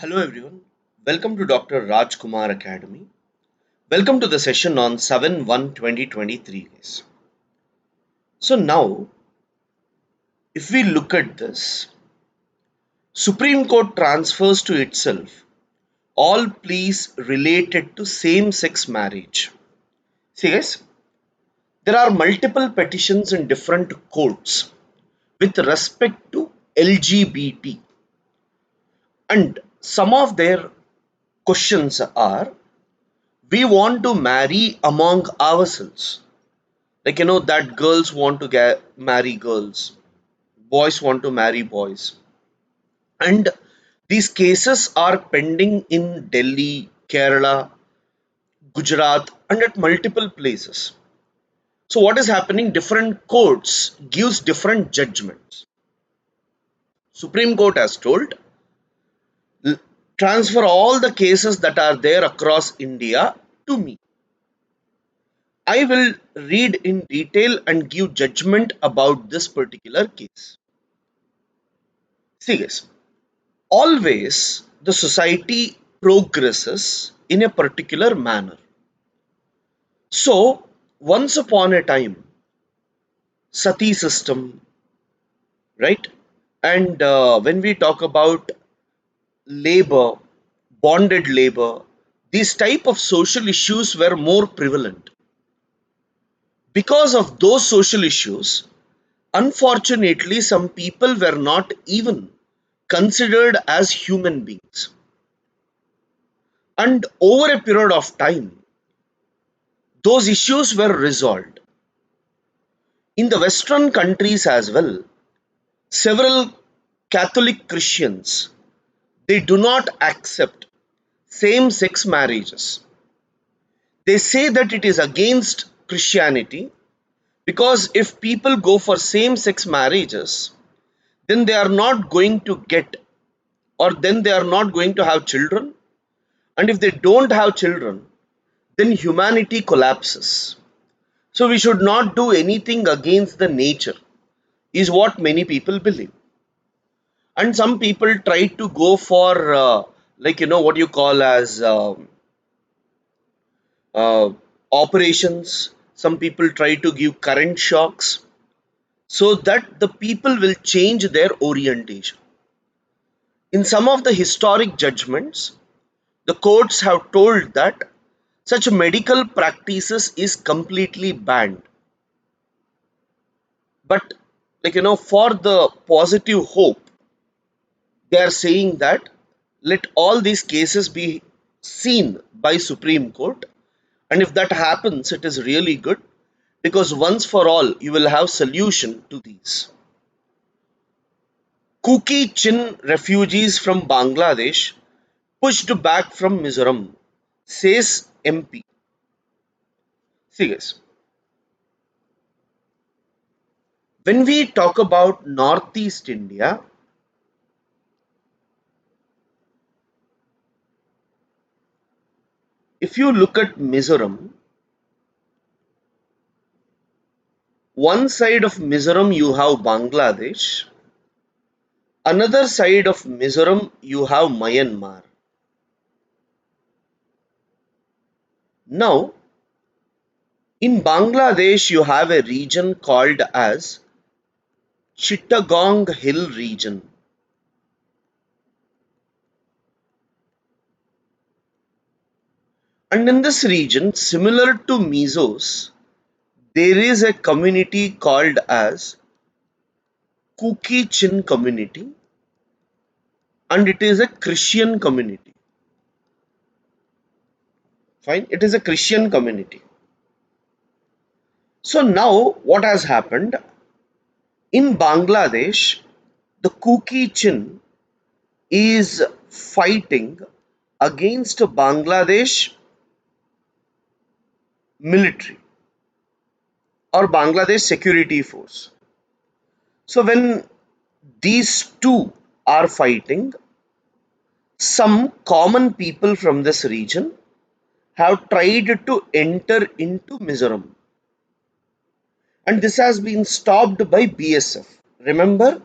Hello everyone. Welcome to Dr. Rajkumar Academy. Welcome to the session on 7/1/2023 guys. So now if we look at this, Supreme Court transfers to itself all pleas related to same sex marriage. See guys, there are multiple petitions in different courts with respect to LGBT, and some of their questions are, we want to marry among ourselves. That girls want to marry girls, boys want to marry boys, and these cases are pending in Delhi, Kerala, Gujarat, and at multiple places. So what is happening, different courts gives different judgments. Supreme Court has told, "L- transfer all the cases that are there across India to me. I will read in detail and give judgment about this particular case." See guys, always the society progresses in a particular manner. So once upon a time, sati system, right? And when we talk about labor, bonded labor, these type of social issues were more prevalent. Because of those social issues, unfortunately, some people were not even considered as human beings. And over a period of time, those issues were resolved. In the Western countries as well, several Catholic Christians, they do not accept same-sex marriages. They say that it is against Christianity because if people go for same-sex marriages, then they are not going to get, or then they are not going to have children. And if they don't have children, then humanity collapses. So we should not do anything against the nature, is what many people believe. And some people try to go for what you call as uh, operations. Some people try to give current shocks so that the people will change their orientation. In some of the historic judgments, the courts have told that such medical practices is completely banned. But for the positive hope, they are saying that let all these cases be seen by Supreme Court, and if that happens, it is really good, because once for all you will have solution to these. Kuki Chin refugees from Bangladesh pushed back from Mizoram, says MP. See guys, when we talk about Northeast India, if you look at Mizoram, one side of Mizoram you have Bangladesh, another side of Mizoram you have Myanmar. Now, in Bangladesh you have a region called as Chittagong Hill region. And in this region, similar to Mizos, there is a community called as Kuki Chin community, and it is a Christian community. Fine, it is a Christian community. So now what has happened, in Bangladesh, the Kuki Chin is fighting against Bangladesh military or Bangladesh security force. So when these two are fighting, some common people from this region have tried to enter into Mizoram, and this has been stopped by BSF. Remember,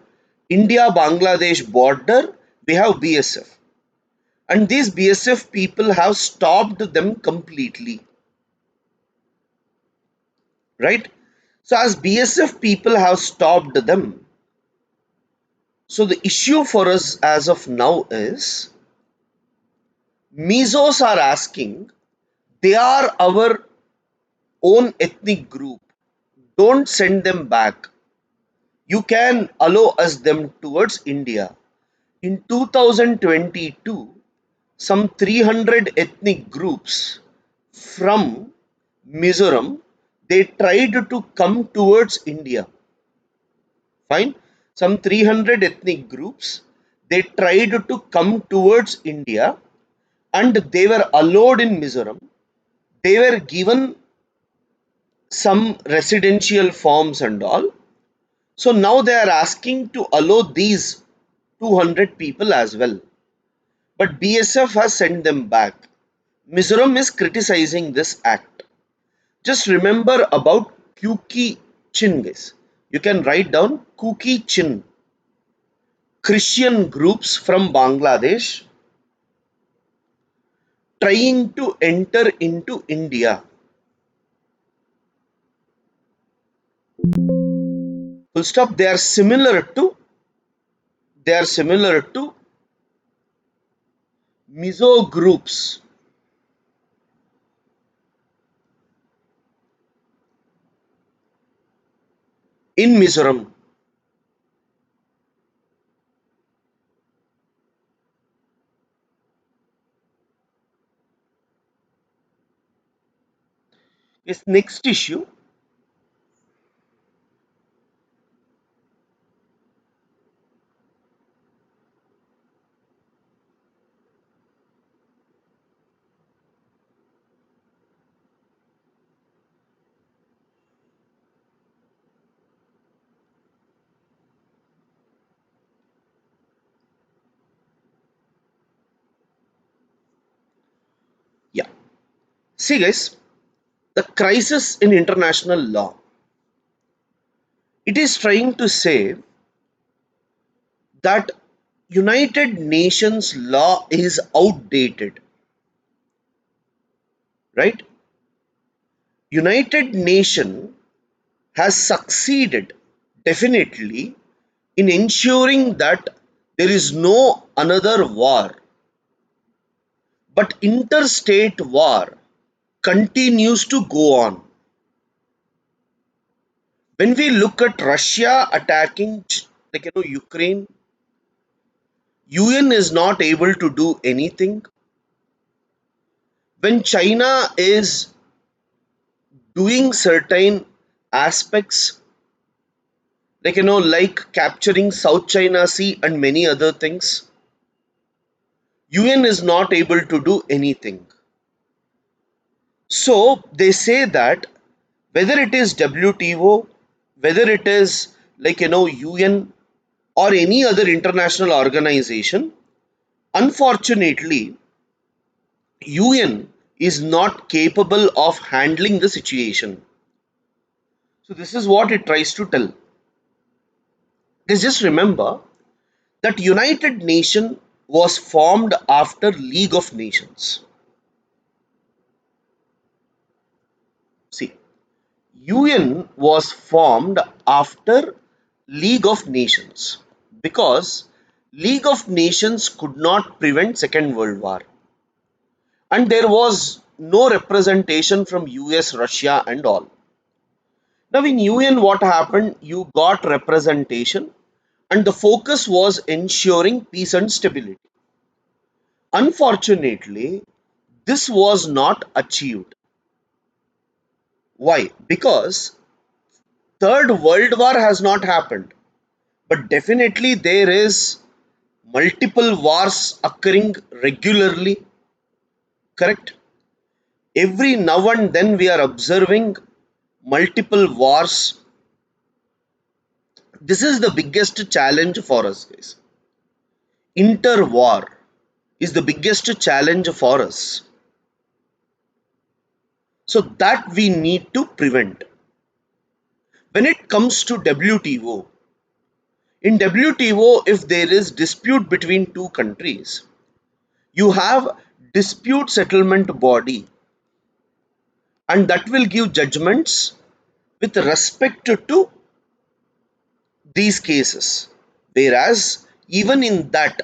India Bangladesh border, we have BSF. and these BSF people have stopped them completely, right? So as BSF people have stopped them, so the issue for us as of now is Mizo's are asking, they are our own ethnic group. Don't send them back. You can allow us them towards India. In 2022, some 300 ethnic groups from Mizoram, they tried to come towards India. Fine. Some 300 ethnic groups, they tried to come towards India and they were allowed in Mizoram. They were given some residential forms and all. So now they are asking to allow these 200 people as well. But BSF has sent them back. Mizoram is criticizing this act. Just remember about Kuki Chin, guys. You can write down Kuki Chin. Christian groups from Bangladesh trying to enter into India. Full stop. They are similar to Mizo groups in Mizoram. This next issue. Yeah. See, guys, the crisis in international law. It is trying to say that United Nations law is outdated, right? United Nation has succeeded definitely in ensuring that there is no another war, but interstate war continues to go on. When we look at Russia attacking Ukraine, UN is not able to do anything. When China is doing certain aspects, like capturing South China Sea and many other things, UN is not able to do anything. So they say that whether it is WTO, whether it is UN or any other international organization, unfortunately, UN is not capable of handling the situation. So this is what it tries to tell. Just remember that United Nation was formed after League of Nations. See, UN was formed after League of Nations because League of Nations could not prevent Second World War, and there was no representation from US, Russia and all. Now in UN what happened? You got representation and the focus was ensuring peace and stability. Unfortunately, this was not achieved. Why? Because Third World War has not happened, but definitely there is multiple wars occurring regularly, correct? Every now and then we are observing multiple wars. This is the biggest challenge for us, guys. Interwar is the biggest challenge for us. So that we need to prevent. When it comes to WTO, in WTO, if there is dispute between two countries, You have dispute settlement body, and that will give judgments with respect to these cases. Whereas even in that,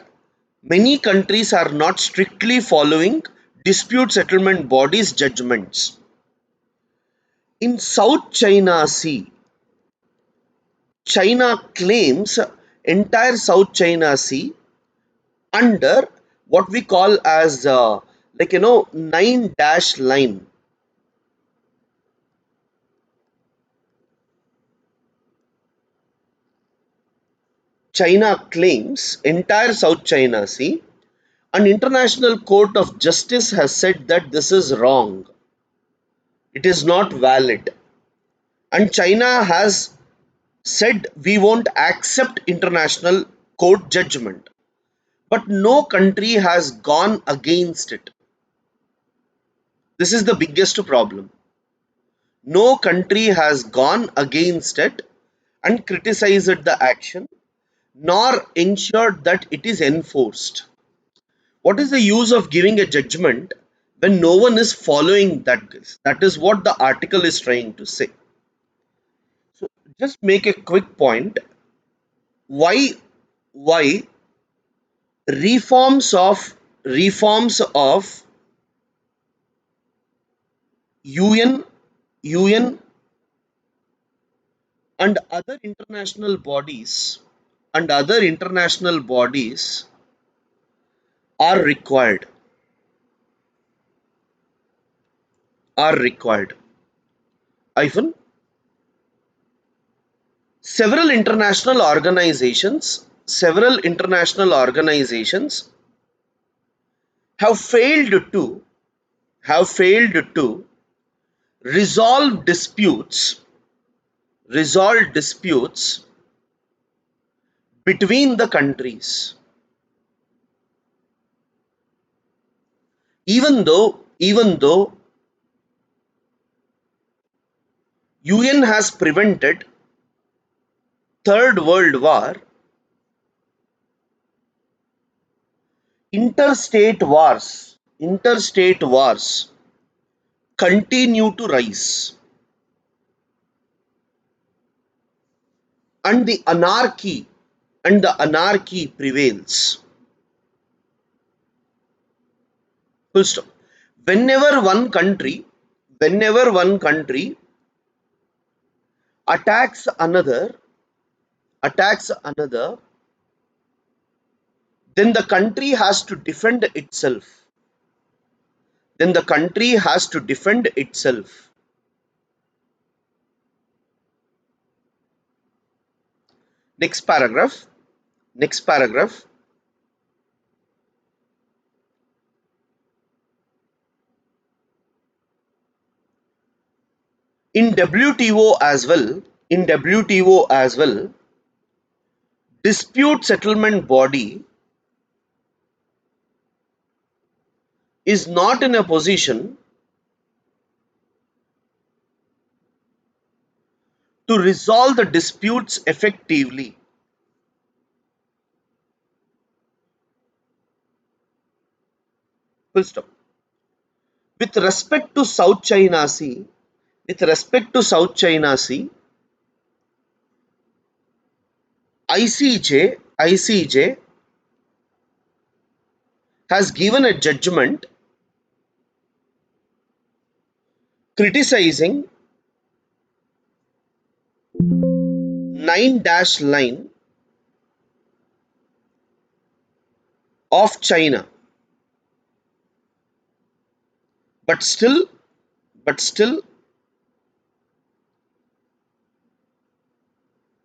many countries are not strictly following dispute settlement bodies judgments. In South China Sea, China claims entire South China Sea under what we call as 9 dash line. China claims entire South China Sea. An international court of justice has said that this is wrong. It is not valid. And China has said we won't accept international court judgment. But no country has gone against it. This is the biggest problem. No country has gone against it and criticized the action, nor ensured that it is enforced. What is the use of giving a judgment when no one is following that? That is what the article is trying to say. So just make a quick point. Why reforms of UN and other international bodies are required are required. Hyphen, several international organizations have failed to resolve disputes resolve disputes between the countries, even though UN has prevented third world war. Interstate wars continue to rise, and the anarchy prevails. Full stop. Whenever one country attacks another, then the country has to defend itself. Next paragraph. Next paragraph. In WTO as well, dispute settlement body is not in a position to resolve the disputes effectively. Full stop. With respect to South China Sea, ICJ has given a judgment criticizing 9 dash line of China. But still,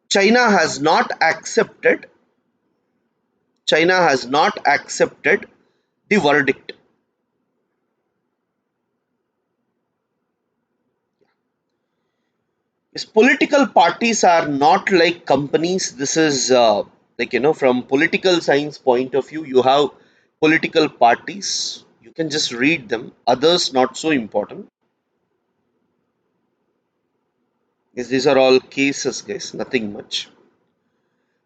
China has not accepted the verdict. Yes, political parties are not like companies. This is from political science point of view, you have political parties. You can just read them. Others not so important. Yes, these are all cases, guys. Nothing much.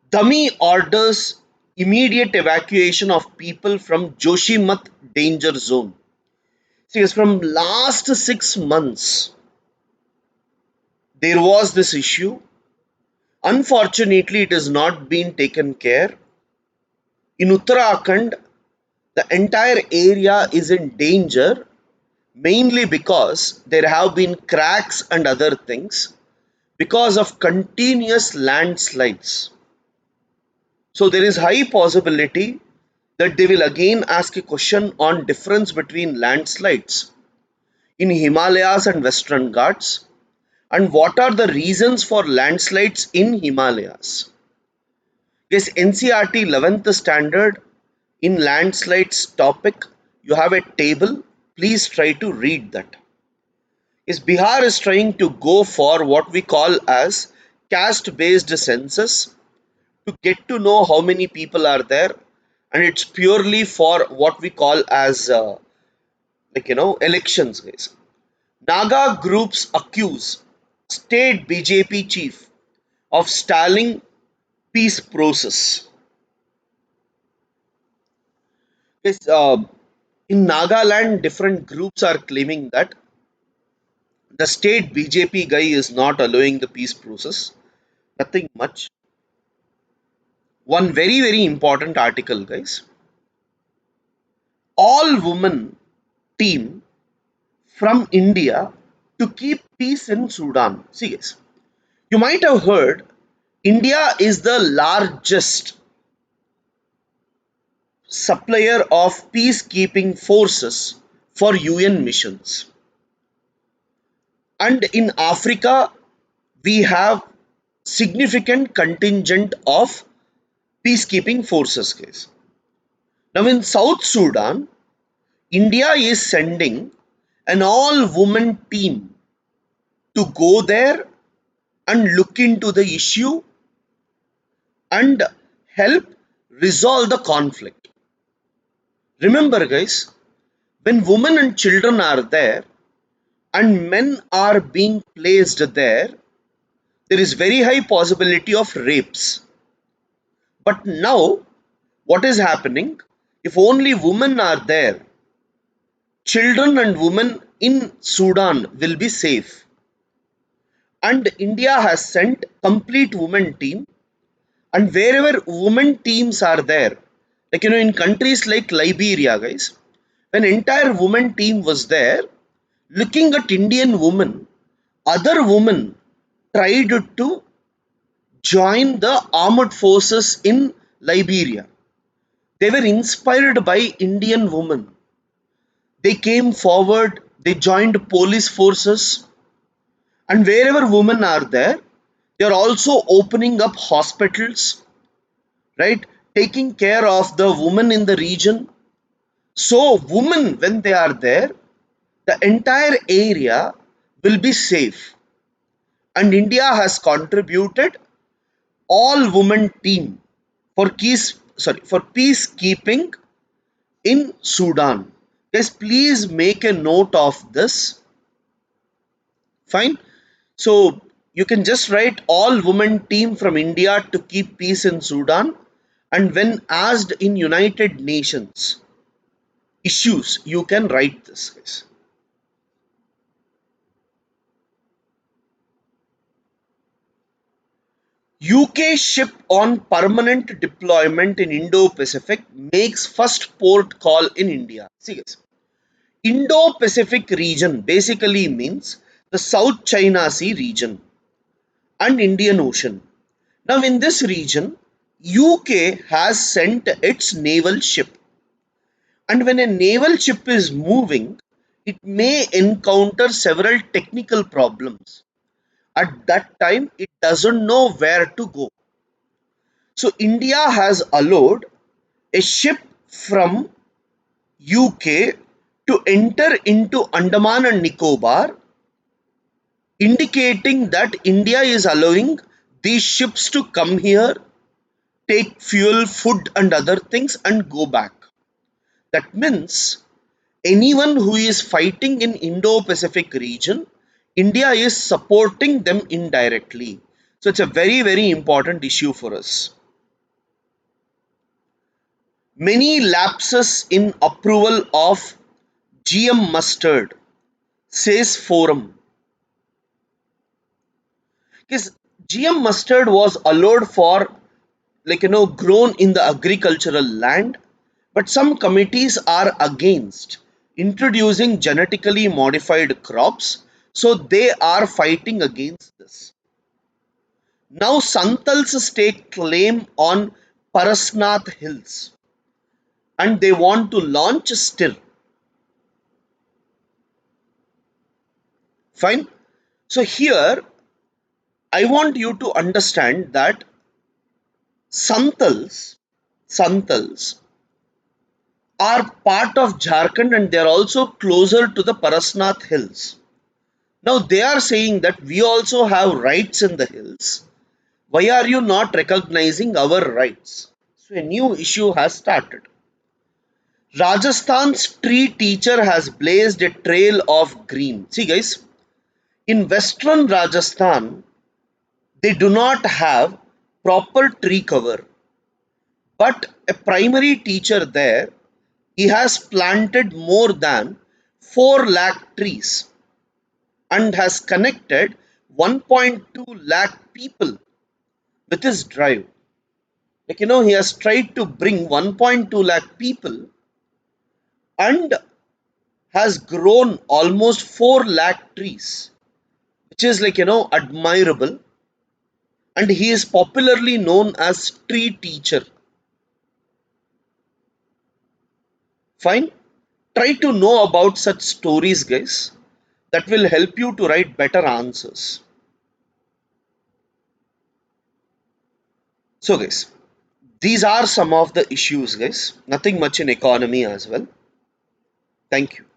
Dummy orders immediate evacuation of people from Joshimath danger zone. See, yes, from last 6 months, there was this issue. Unfortunately, it has not been taken care. In Uttarakhand, the entire area is in danger mainly because there have been cracks and other things because of continuous landslides. So there is high possibility that they will again ask a question on difference between landslides in Himalayas and Western Ghats and what are the reasons for landslides in Himalayas. Yes, NCRT 11th standard in landslides topic, you have a table. Please try to read that. Yes, Bihar is trying to go for what we call as caste based census to get to know how many people are there, and it's purely for what we call as elections, guys. Naga groups accuse state BJP chief of stalling peace process. Yes, in Nagaland, different groups are claiming that the state BJP guy is not allowing the peace process. Nothing much. One very, very important article, guys. All women team from India to keep peace in Sudan. See, guys, you might have heard India is the largest supplier of peacekeeping forces for UN missions. And in Africa, we have significant contingent of peacekeeping forces, guys. Now in South Sudan, India is sending an all-woman team to go there and look into the issue and help resolve the conflict. Remember, guys, when women and children are there and men are being placed there, there is very high possibility of rapes. But now, what is happening? If only women are there, children and women in Sudan will be safe. And India has sent complete women team, and wherever women teams are there, like in countries like Liberia, guys, when entire women team was there, looking at Indian women, other women tried to join the armed forces in Liberia. They were inspired by Indian women. They came forward, they joined police forces, and wherever women are there, they are also opening up hospitals, right? Taking care of the women in the region. So, women, when they are there, the entire area will be safe. And India has contributed all women team for for peacekeeping in Sudan. Guys, please make a note of this. Fine. So you can just write all women team from India to keep peace in Sudan. And when asked in United Nations issues, you can write this, guys. UK ship on permanent deployment in Indo-Pacific makes first port call in India. See, guys, Indo-Pacific region basically means the South China Sea region and Indian Ocean. Now, in this region, UK has sent its naval ship, and when a naval ship is moving, it may encounter several technical problems. At that time, it doesn't know where to go. So, India has allowed a ship from UK to enter into Andaman and Nicobar, indicating that India is allowing these ships to come here, take fuel, food, and other things, and go back. That means anyone who is fighting in Indo-Pacific region, India is supporting them indirectly. So it's a very, very important issue for us. Many lapses in approval of GM mustard, says forum. Because GM mustard was allowed for, grown in the agricultural land, but some committees are against introducing genetically modified crops, so they are fighting against this. Now Santals stake claim on Parasnath Hills and they want to launch stir. Fine. So here I want you to understand that Santals are part of Jharkhand and they are also closer to the Parasnath Hills. Now they are saying that we also have rights in the hills. Why are you not recognizing our rights? So a new issue has started. Rajasthan's tree teacher has blazed a trail of green. See guys, in western Rajasthan, they do not have proper tree cover. But a primary teacher there, he has planted more than 4 lakh trees and has connected 1.2 lakh people with his drive. He has tried to bring 1.2 lakh people and has grown almost 4 lakh trees, which is admirable. And he is popularly known as tree teacher. Fine. Try to know about such stories, guys. That will help you to write better answers. So, guys, these are some of the issues, guys. Nothing much in economy as well. Thank you.